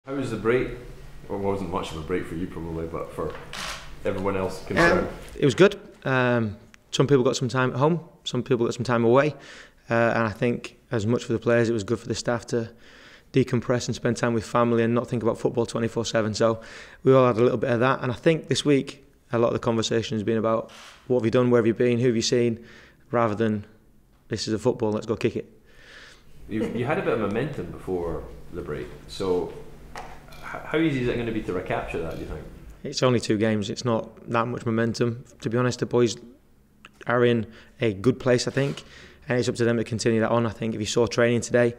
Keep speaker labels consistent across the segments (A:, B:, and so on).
A: How was the break? Well, it wasn't much of a break for you probably, but for everyone else concerned.
B: It was good. Some people got some time at home, some people got some time away, and I think as much for the players, it was good for the staff to decompress and spend time with family and not think about football 24/7. So we all had a little bit of that, and I think this week a lot of the conversation has been about what have you done, where have you been, who have you seen, rather than this is a football, let's go kick it.
A: You had a bit of momentum before the break, so how easy is it going to be to recapture that, do you think?
B: It's only 2 games, it's not that much momentum. To be honest, the boys are in a good place, I think, and it's up to them to continue that on. I think if you saw training today,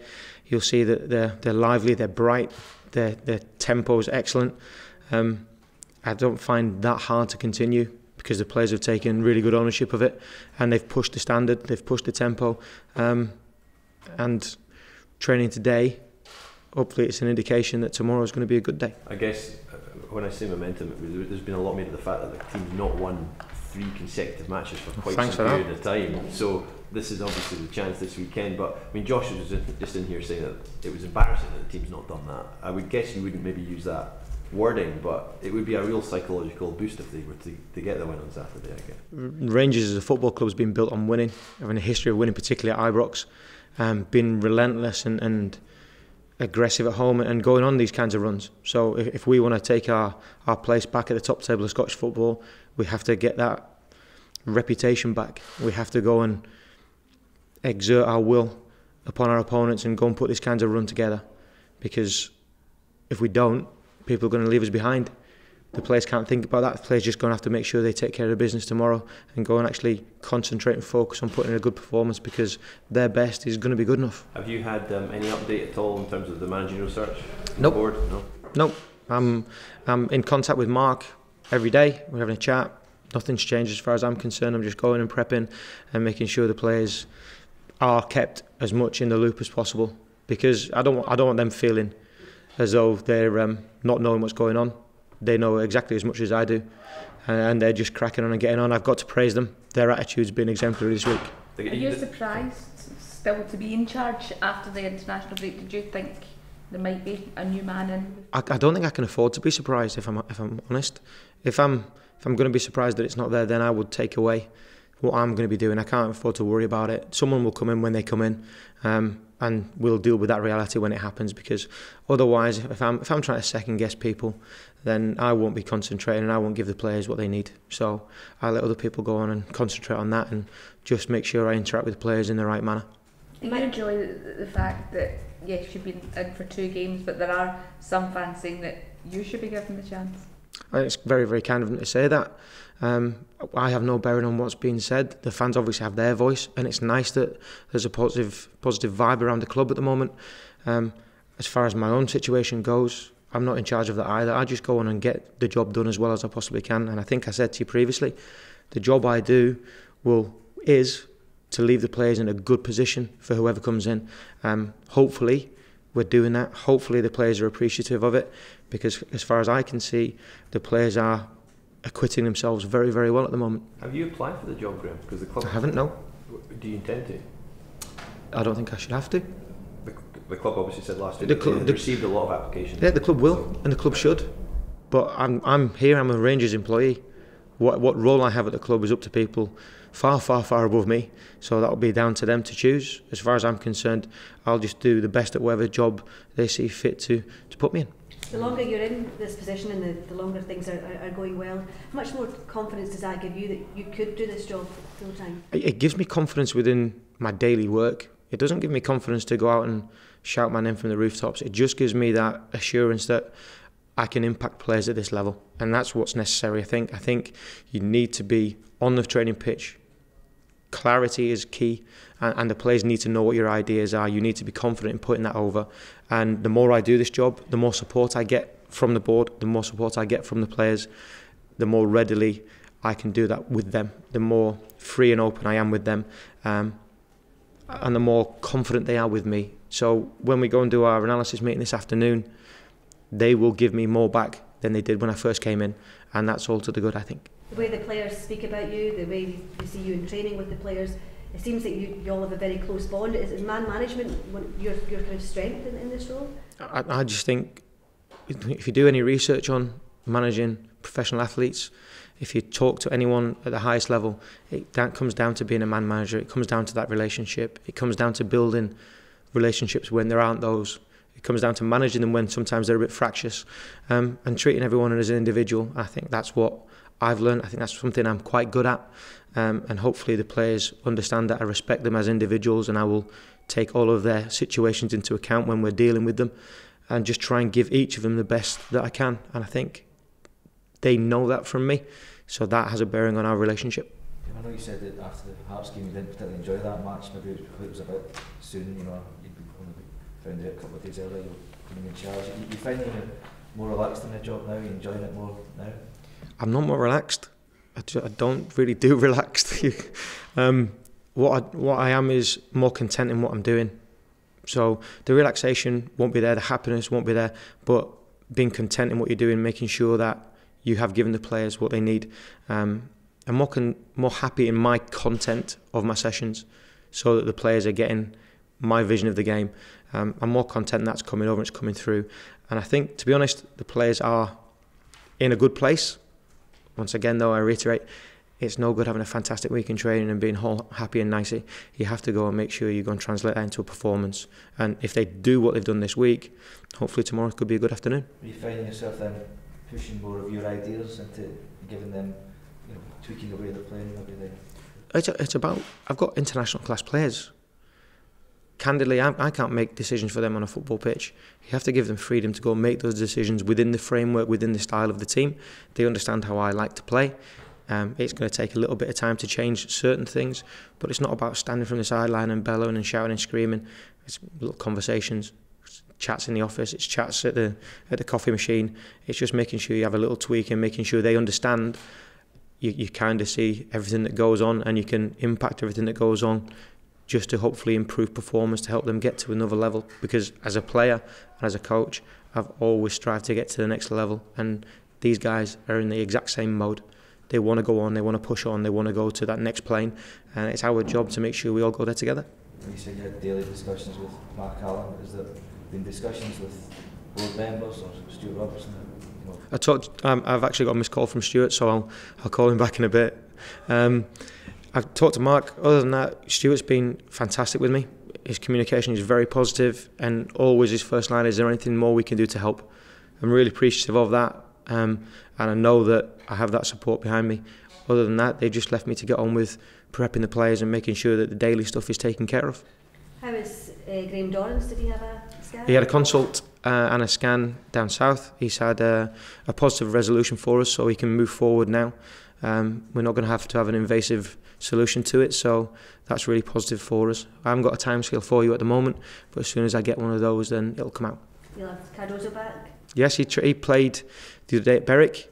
B: you'll see that they're lively, they're bright, their tempo is excellent. I don't find that hard to continue because the players have taken really good ownership of it and they've pushed the standard, they've pushed the tempo, and training today, hopefully it's an indication that tomorrow is going to be a good day.
A: I guess when I say momentum, there's been a lot made of the fact that the team's not won 3 consecutive matches for quite some period of time. So this is obviously the chance this weekend. But I mean, Josh was just in here saying that it was embarrassing that the team's not done that. I would guess you wouldn't maybe use that wording, but it would be a real psychological boost if they were to get the win on Saturday, I guess.
B: Rangers as a football club has been built on winning, having a history of winning, particularly at Ibrox, been relentless and aggressive at home and going on these kinds of runs. So if we want to take our place back at the top table of Scottish football, we have to get that reputation back. We have to go and exert our will upon our opponents and go and put this kind of run together, because if we don't, people are going to leave us behind. The players can't think about that. The players just going to have to make sure they take care of the business tomorrow and go and actually concentrate and focus on putting in a good performance, because their best is going to be good enough.
A: Have you had any update at all in terms of the managerial search?
B: Nope.
A: Board?
B: Nope. I'm in contact with Mark every day. We're having a chat. Nothing's changed as far as I'm concerned. I'm just going and prepping and making sure the players are kept as much in the loop as possible, because I don't want them feeling as though they're not knowing what's going on. They know exactly as much as I do, and they're just cracking on and getting on. I've got to praise them. Their attitude's been exemplary this week.
C: Are you surprised still to be in charge after the international break? Did you think there might be a new man in?
B: I don't think I can afford to be surprised, if I'm honest. If I'm going to be surprised that it's not there, then I would take away what I'm going to be doing. I can't afford to worry about it. Someone will come in when they come in, and we'll deal with that reality when it happens, because otherwise, if I'm trying to second guess people, then I won't be concentrating and I won't give the players what they need. So I let other people go on and concentrate on that and just make sure I interact with the players in the right manner.
C: Do you enjoy the fact that, yes, you've been in for 2 games, but there are some fans saying that you should be given the chance?
B: It's very, very kind of them to say that. I have no bearing on what's being said. The fans obviously have their voice, and it's nice that there's a positive vibe around the club at the moment. As far as my own situation goes, I'm not in charge of that either. I just go on and get the job done as well as I possibly can. And I think I said to you previously, the job I do is to leave the players in a good position for whoever comes in. Hopefully we're doing that. Hopefully the players are appreciative of it, because as far as I can see, the players are acquitting themselves very, very well at the moment.
A: Have you applied for the job, Graeme? Because the club...
B: I haven't, no.
A: Do you intend to?
B: I don't think I should have to.
A: The club obviously said last year they received a lot of applications.
B: Yeah, the club will, and the club should. But I'm here, I'm a Rangers employee. What role I have at the club is up to people far, far, far above me. So that'll be down to them to choose. As far as I'm concerned, I'll just do the best at whatever job they see fit to put me in.
D: The longer you're in this position and the longer things are going well, how much more confidence does that give you that you could do this job full time?
B: It gives me confidence within my daily work. It doesn't give me confidence to go out and shout my name from the rooftops. It just gives me that assurance that I can impact players at this level, and that's what's necessary. I think you need to be on the training pitch. Clarity is key, and the players need to know what your ideas are. You need to be confident in putting that over, and the more I do this job, the more support I get from the board, the more support I get from the players, the more readily I can do that with them, the more free and open I am with them, and the more confident they are with me. So when we go and do our analysis meeting this afternoon, they will give me more back than they did when I first came in, and that's all to the good, I think.
D: The way the players speak about you, the way we see you in training with the players, it seems that you all have a very close bond. Is man management your kind of strength in this role?
B: I just think if you do any research on managing professional athletes, if you talk to anyone at the highest level, that comes down to being a man manager. It comes down to that relationship. It comes down to building relationships when there aren't those. It comes down to managing them when sometimes they're a bit fractious, and treating everyone as an individual. I think that's what I've learned. I think that's something I'm quite good at, and hopefully the players understand that I respect them as individuals, and I will take all of their situations into account when we're dealing with them, and just try and give each of them the best that I can. And I think they know that from me, so that has a bearing on our relationship.
E: I know you said that after the Hearts game you didn't particularly enjoy that match. Maybe it was a bit soon, you'd only found out a couple of days earlier you were coming in charge. You finding it more relaxed in the job now? Are you enjoying it more now?
B: I'm not more relaxed. I don't really do relaxed. What I am is more content in what I'm doing. So the relaxation won't be there, the happiness won't be there, but being content in what you're doing, making sure that you have given the players what they need. I'm more happy in my content of my sessions, so that the players are getting my vision of the game. I'm more content that's coming over and it's coming through. And I think, to be honest, the players are in a good place. Once again, though, I reiterate, it's no good having a fantastic week in training and being all happy and nicey. You have to go and make sure you go and translate that into a performance. And if they do what they've done this week, hopefully tomorrow could be a good afternoon.
E: Are you finding yourself then pushing more of your ideas into giving them, tweaking the way they're playing?
B: It's about, I've got international class players. Candidly, I can't make decisions for them on a football pitch. You have to give them freedom to go and make those decisions within the framework, within the style of the team. They understand how I like to play. It's going to take a little bit of time to change certain things, but it's not about standing from the sideline and bellowing and shouting and screaming. It's little conversations, chats in the office, it's chats at the coffee machine. It's just making sure you have a little tweak and making sure they understand. You kind of see everything that goes on, and you can impact everything that goes on just to hopefully improve performance, to help them get to another level. Because as a player and as a coach, I've always strived to get to the next level, and these guys are in the exact same mode. They want to go on, they want to push on, they want to go to that next plane, and it's our job to make sure we all go there together.
E: You said you had daily discussions with Mark Allen. Has there been discussions with board members or Stuart Robertson?
B: I've actually got a missed call from Stuart, so I'll call him back in a bit. I've talked to Mark. Other than that, Stuart's been fantastic with me. His communication is very positive, and always his first line is there anything more we can do to help? I'm really appreciative of that, and I know that I have that support behind me. Other than that, they just left me to get on with prepping the players and making sure that the daily stuff is taken care of.
D: How is Graeme Dorrans? Did he have a scan?
B: He had a consult and a scan down south. He's had a positive resolution for us, so he can move forward now. We're not going to have an invasive solution to it, so that's really positive for us. I haven't got a timescale for you at the moment, but as soon as I get one of those, then it'll come out.
D: You'll have Cardozo back?
B: Yes, he played the other day at Berwick.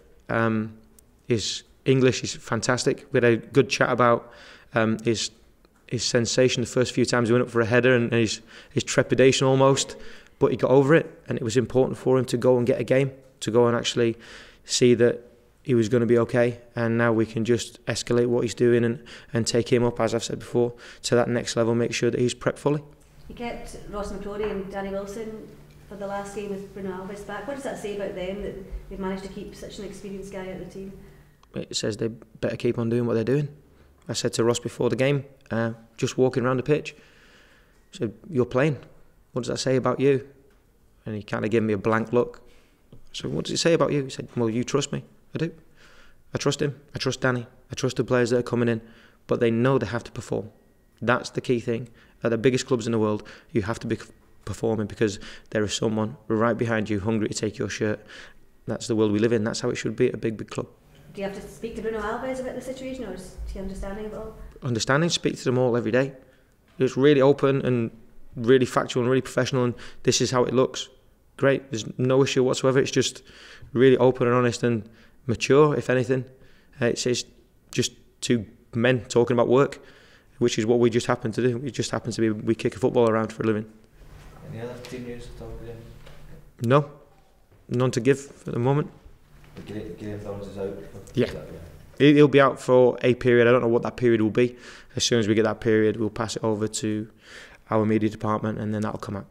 B: His English is fantastic. We had a good chat about his sensation the first few times he went up for a header, and his trepidation almost, but he got over it, and it was important for him to go and get a game, to go and actually see that he was going to be okay, and now we can just escalate what he's doing and take him up, as I've said before, to that next level, make sure that he's prepped fully.
D: You kept Ross McCrory and Danny Wilson for the last game with Bruno Alves back. What does that say about them, that they've managed to keep such an experienced guy out of the team? It
B: says they better keep on doing what they're doing. I said to Ross before the game, just walking around the pitch, I said, "You're playing. What does that say about you?" And he kind of gave me a blank look. So what does it say about you? He said, "Well, you trust me." I do. I trust him. I trust Danny. I trust the players that are coming in. But they know they have to perform. That's the key thing. At the biggest clubs in the world, you have to be performing, because there is someone right behind you hungry to take your shirt. That's the world we live in. That's how it should be at a big club.
D: Do you have to speak to Bruno Alves about the situation, or is he understanding of it all?
B: Understanding, speak to them all every day. It's really open and really factual and really professional, and this is how it looks. Great, there's no issue whatsoever. It's just really open and honest and mature, if anything. It's just two men talking about work, which is what we just happen to do. It just happens to be we kick a football around for a living.
E: Any other team news to talk about?
B: No, none to give at the moment.
E: Graeme Dorrans is out?
B: Yeah. He'll be out for a period. I don't know what that period will be. As soon as we get that period, we'll pass it over to our media department, and then that'll come out.